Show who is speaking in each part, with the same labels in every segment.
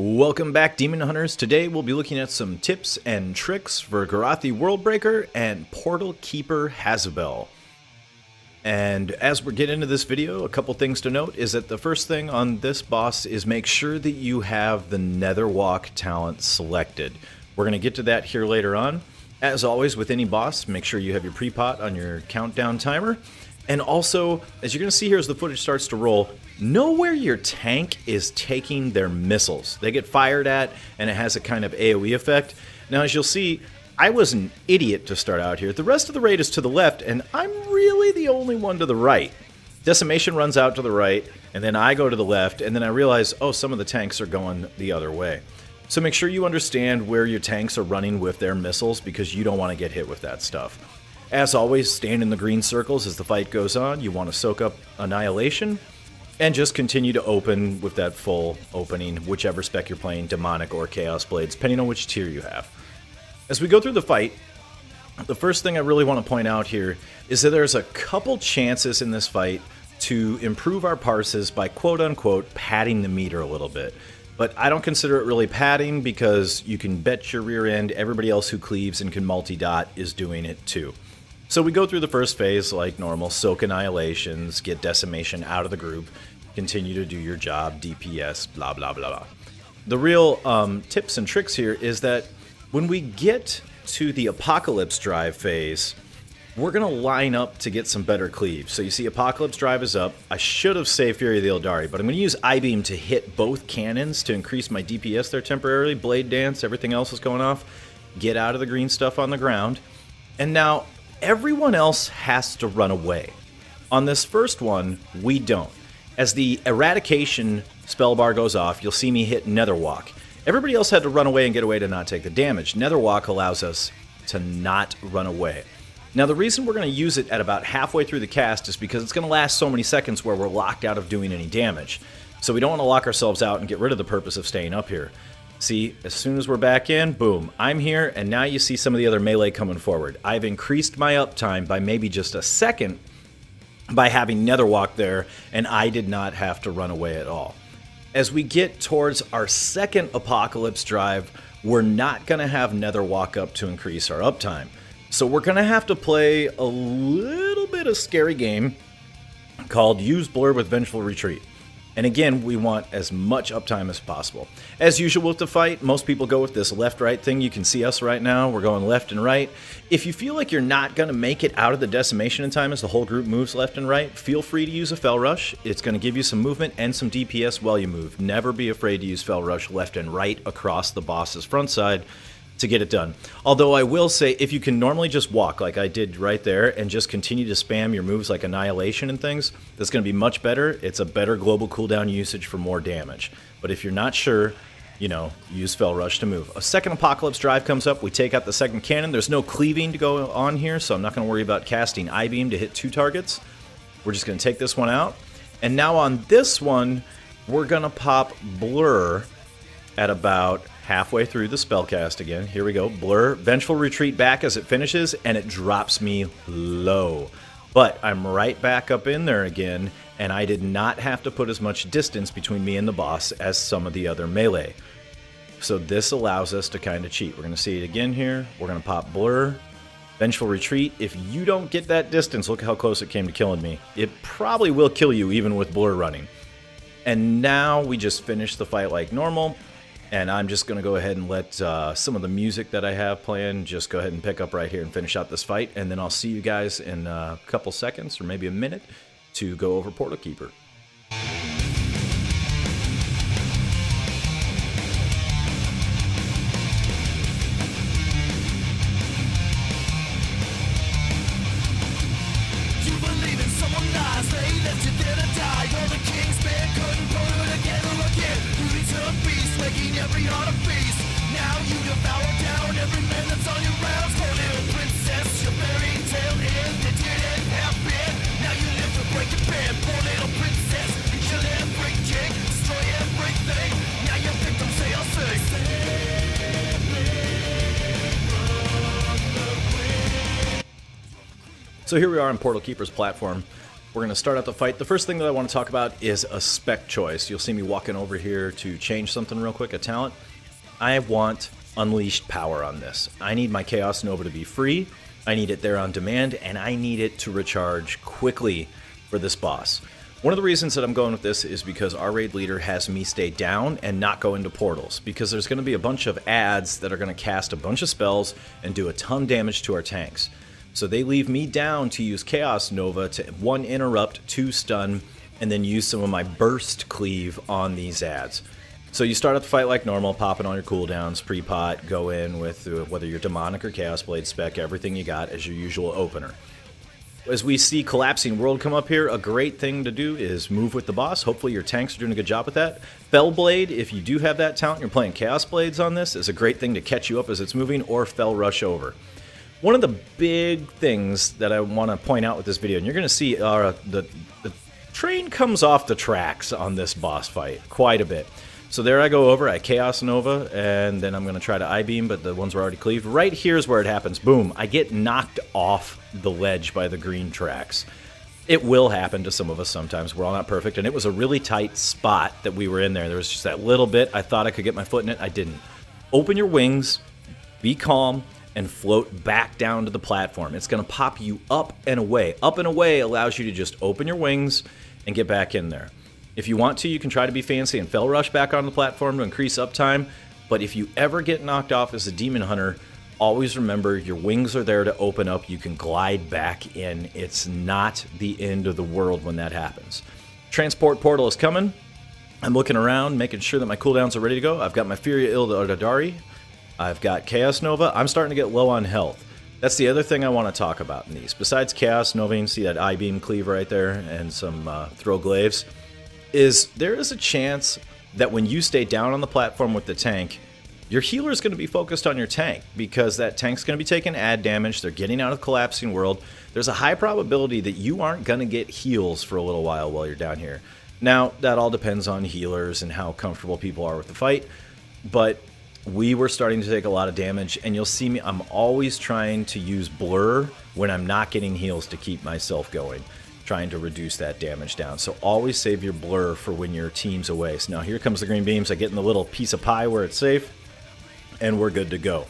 Speaker 1: Welcome back, Demon Hunters. Today we'll be looking at some tips and tricks for Garothi Worldbreaker and Portal Keeper Hasabel. And as we're getting into this video, a couple things to note is that the first thing on this boss is make sure that you have the Netherwalk talent selected. We're going to get to that here later on. As always with any boss, make sure you have your pre-pot on your countdown timer. And also, as you're going to see here as the footage starts to roll, know where your tank is taking their missiles. They get fired at, and it has a kind of AoE effect. Now, as you'll see, I was an idiot to start out here. The rest of the raid is to the left, and I'm really the only one to the right. Decimation runs out to the right, and then I go to the left, and then I realize, oh, some of the tanks are going the other way. So make sure you understand where your tanks are running with their missiles, because you don't want to get hit with that stuff. As always, stand in the green circles as the fight goes on. You want to soak up Annihilation, and just continue to open with that full opening, whichever spec you're playing, Demonic or Chaos Blades, depending on which tier you have. As we go through the fight, the first thing I really want to point out here is that there's a couple chances in this fight to improve our parses by quote-unquote padding the meter a little bit. But I don't consider it really padding because you can bet your rear end everybody else who cleaves and can multi-dot is doing it too. So we go through the first phase like normal, soak annihilations, get decimation out of the group, continue to do your job, DPS, blah, blah, blah, blah. The real tips and tricks here is that when we get to the Apocalypse Drive phase, we're going to line up to get some better cleave. So you see Apocalypse Drive is up. I should have saved Fury of the Eldari, but I'm going to use I-Beam to hit both cannons to increase my DPS there temporarily. Blade Dance, everything else is going off. Get out of the green stuff on the ground. And now everyone else has to run away. On this first one, we don't. As the Eradication spell bar goes off, you'll see me hit Netherwalk. Everybody else had to run away and get away to not take the damage. Netherwalk allows us to not run away. Now, the reason we're going to use it at about halfway through the cast is because it's going to last so many seconds where we're locked out of doing any damage. So we don't want to lock ourselves out and get rid of the purpose of staying up here. See, as soon as we're back in, boom, I'm here, and now you see some of the other melee coming forward. I've increased my uptime by maybe just a second by having Netherwalk there, and I did not have to run away at all. As we get towards our second Apocalypse Drive, we're not going to have Netherwalk up to increase our uptime. So we're going to have to play a little bit of scary game called Use Blur with Vengeful Retreat. And again, we want as much uptime as possible. As usual with the fight, most people go with this left-right thing. You can see us right now. We're going left and right. If you feel like you're not going to make it out of the decimation in time as the whole group moves left and right, feel free to use a Fell Rush. It's going to give you some movement and some DPS while you move. Never be afraid to use Fell Rush left and right across the boss's front side to get it done. Although I will say, if you can normally just walk like I did right there and just continue to spam your moves like Annihilation and things, that's going to be much better. It's a better global cooldown usage for more damage. But if you're not sure, you know, use Fell Rush to move. A second Apocalypse Drive comes up. We take out the second cannon. There's no cleaving to go on here, so I'm not going to worry about casting I-Beam to hit 2 targets. We're just going to take this one out. And now on this one, we're going to pop Blur at about halfway through the spellcast again. Here we go. Blur. Vengeful Retreat back as it finishes, and it drops me low. But I'm right back up in there again, and I did not have to put as much distance between me and the boss as some of the other melee. So this allows us to kind of cheat. We're going to see it again here. We're going to pop Blur. Vengeful Retreat. If you don't get that distance, look how close it came to killing me. It probably will kill you even with Blur running. And now we just finish the fight like normal. And I'm just going to go ahead and let some of the music that I have playing just go ahead and pick up right here and finish out this fight. And then I'll see you guys in a couple seconds or maybe a minute to go over Portal Keeper.
Speaker 2: Every heart of beast. Now you devour down every man that's on your rounds. Poor little princess, your fairy tale end. It didn't happen. Now you live to break your bed. Poor little princess, you kill every king, destroy everything. Now your victims say I'll sing.
Speaker 1: So here we are on Portal Keeper's platform. we're going to start out the fight. The first thing that I want to talk about is a spec choice. You'll see me walking over here to change something real quick, a talent. I want unleashed power on this. I need my Chaos Nova to be free. I need it there on demand, and I need it to recharge quickly for this boss. One of the reasons that I'm going with this is because our raid leader has me stay down and not go into portals, because there's going to be a bunch of ads that are going to cast a bunch of spells and do a ton of damage to our tanks. So they leave me down to use Chaos Nova to 1 interrupt, 2 stun, and then use some of my burst cleave on these ads. So you start out the fight like normal, popping on your cooldowns, pre-pot, go in with whether you're Demonic or Chaos Blade spec, everything you got as your usual opener. As we see Collapsing World come up here, a great thing to do is move with the boss. Hopefully your tanks are doing a good job with that. Fell Blade, if you do have that talent, you're playing Chaos Blades on this, is a great thing to catch you up as it's moving, or Fell Rush over. One of the big things that I want to point out with this video, and you're going to see the train comes off the tracks on this boss fight quite a bit. So there I go over, I Chaos Nova, and then I'm going to try to I-beam, but the ones were already cleaved. Right here's where it happens. Boom. I get knocked off the ledge by the green tracks. It will happen to some of us sometimes. We're all not perfect, and it was a really tight spot that we were in there. There was just that little bit. I thought I could get my foot in it. I didn't. Open your wings, be calm, and float back down to the platform. It's going to pop you up and away. Up and away allows you to just open your wings and get back in there. If you want to, you can try to be fancy and Fell Rush back on the platform to increase uptime, but if you ever get knocked off as a Demon Hunter, always remember your wings are there to open up. You can glide back in. It's not the end of the world when that happens. Transport Portal is coming. I'm looking around, making sure that my cooldowns are ready to go. I've got my Furia Ildadari. I've got Chaos Nova. I'm starting to get low on health. That's the other thing I want to talk about in these. Besides Chaos Nova, you can see that I-beam cleave right there and some throw glaives. There is a chance that when you stay down on the platform with the tank, your healer is going to be focused on your tank, because that tank's going to be taking ad damage. They're getting out of Collapsing World. There's a high probability that you aren't going to get heals for a little while you're down here. Now, that all depends on healers and how comfortable people are with the fight, but we were starting to take a lot of damage, and you'll see me, I'm always trying to use Blur when I'm not getting heals to keep myself going, trying to reduce that damage down. So always save your Blur for when your team's away. So now here comes the green beams. I get in the little piece of pie where it's safe, and we're good to go.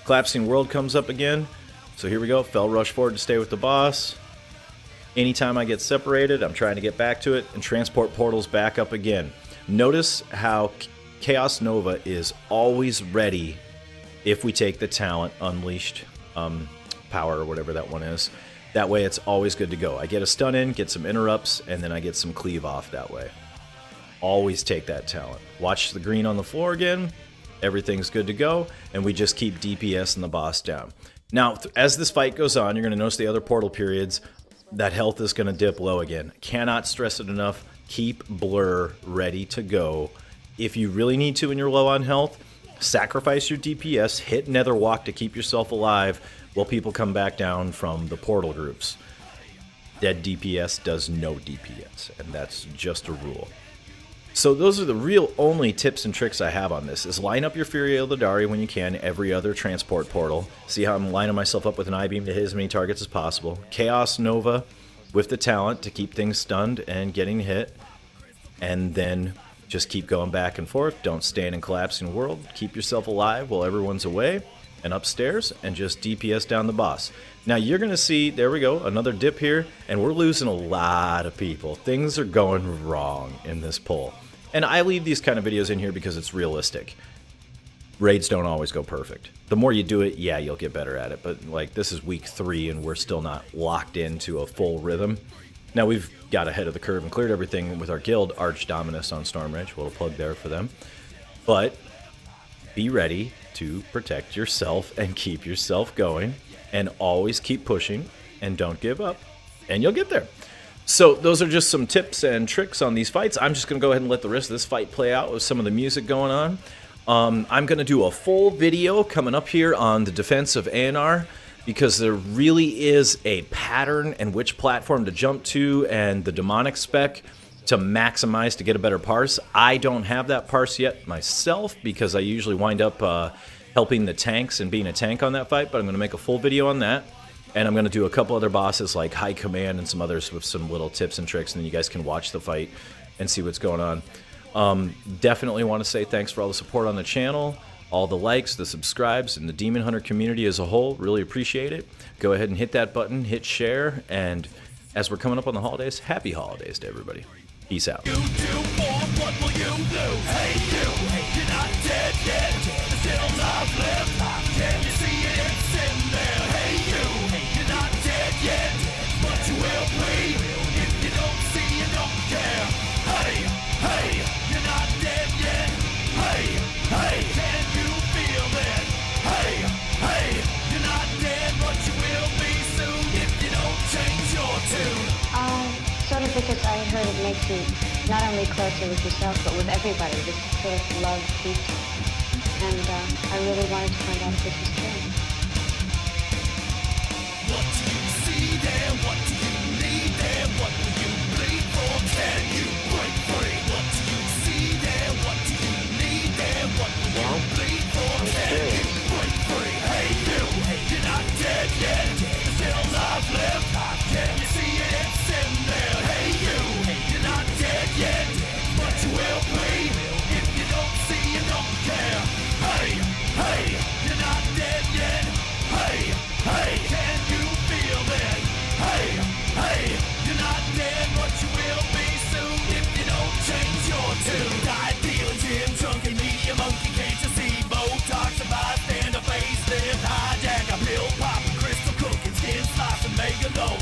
Speaker 1: Collapsing World comes up again. So here we go. Fell Rush forward to stay with the boss. Anytime I get separated, I'm trying to get back to it, and Transport Portal's back up again. Notice how Chaos Nova is always ready if we take the talent Unleashed Power, or whatever that one is. That way it's always good to go. I get a stun in, get some interrupts, and then I get some cleave off that way. Always take that talent. Watch the green on the floor again. Everything's good to go, and we just keep DPS and the boss down. Now, as this fight goes on, you're going to notice the other portal periods, that health is going to dip low again. Cannot stress it enough. Keep Blur ready to go. If you really need to and you're low on health, sacrifice your DPS, hit Nether Walk to keep yourself alive while people come back down from the portal groups. Dead DPS does no DPS, and that's just a rule. So those are the real only tips and tricks I have on this, is line up your Furia Ildadari when you can, every other transport portal. See how I'm lining myself up with an I-beam to hit as many targets as possible. Chaos Nova with the talent to keep things stunned and getting hit. And then just keep going back and forth. Don't stand in Collapsing World. Keep yourself alive while everyone's away and upstairs, and just DPS down the boss. Now you're going to see, there we go, another dip here, and we're losing a lot of people. Things are going wrong in this pull. And I leave these kind of videos in here because it's realistic. Raids don't always go perfect. The more you do it, yeah, you'll get better at it. But like, this is week 3 and we're still not locked into a full rhythm. Now we've got ahead of the curve and cleared everything with our guild, Arch Dominus on StormRage. A little plug there for them. But be ready to protect yourself and keep yourself going, and always keep pushing and don't give up, and you'll get there. So those are just some tips and tricks on these fights. I'm just going to go ahead and let the rest of this fight play out with some of the music going on. I'm going to do a full video coming up here on the defense of Anar, because there really is a pattern and which platform to jump to, and the demonic spec to maximize to get a better parse. I don't have that parse yet myself, because I usually wind up helping the tanks and being a tank on that fight, but I'm going to make a full video on that. And I'm going to do a couple other bosses like High Command and some others with some little tips and tricks, and then you guys can watch the fight and see what's going on. Definitely want to say thanks for all the support on the channel, all the likes, the subscribes, and the Demon Hunter community as a whole. Really appreciate it. Go ahead and hit that button, hit share, and as we're coming up on the holidays, happy holidays to everybody. Peace out.
Speaker 2: You do, or what will you lose? Hey you, you're not dead yet. There's still life left. Can you see it? It's in there. Hey you, you're not dead yet, but you will be. If you don't see, you don't care. Hey, hey, you're not dead yet. Hey, hey, can you feel it? Hey, hey, you're not dead, but you will be soon if you don't change your tune.
Speaker 3: Sort of because I heard it makes you not only closer with yourself, but with everybody, this sort of love, peace. And I really wanted to find out if this was true.
Speaker 2: What do you see there? What do you need there? What will you bleed for? Can you break free? What do you see there? What do you need there? What will you bleed for? Can you break free? Hey you, you're not dead yet. There's still life left. Can you see it? It's in there. Hey you, you're not dead yet, but you will be. If you don't see, you don't care. Hey, hey, you're not dead yet. Hey, hey, can you feel it? Hey, hey, you're not dead, but you will be soon if you don't change your tune. Diet dealing, gym junkie, media monkey, can't you see? Botox, a bystander, facelift, hijack, a pill popping, crystal cooking, skin slicing, mega low.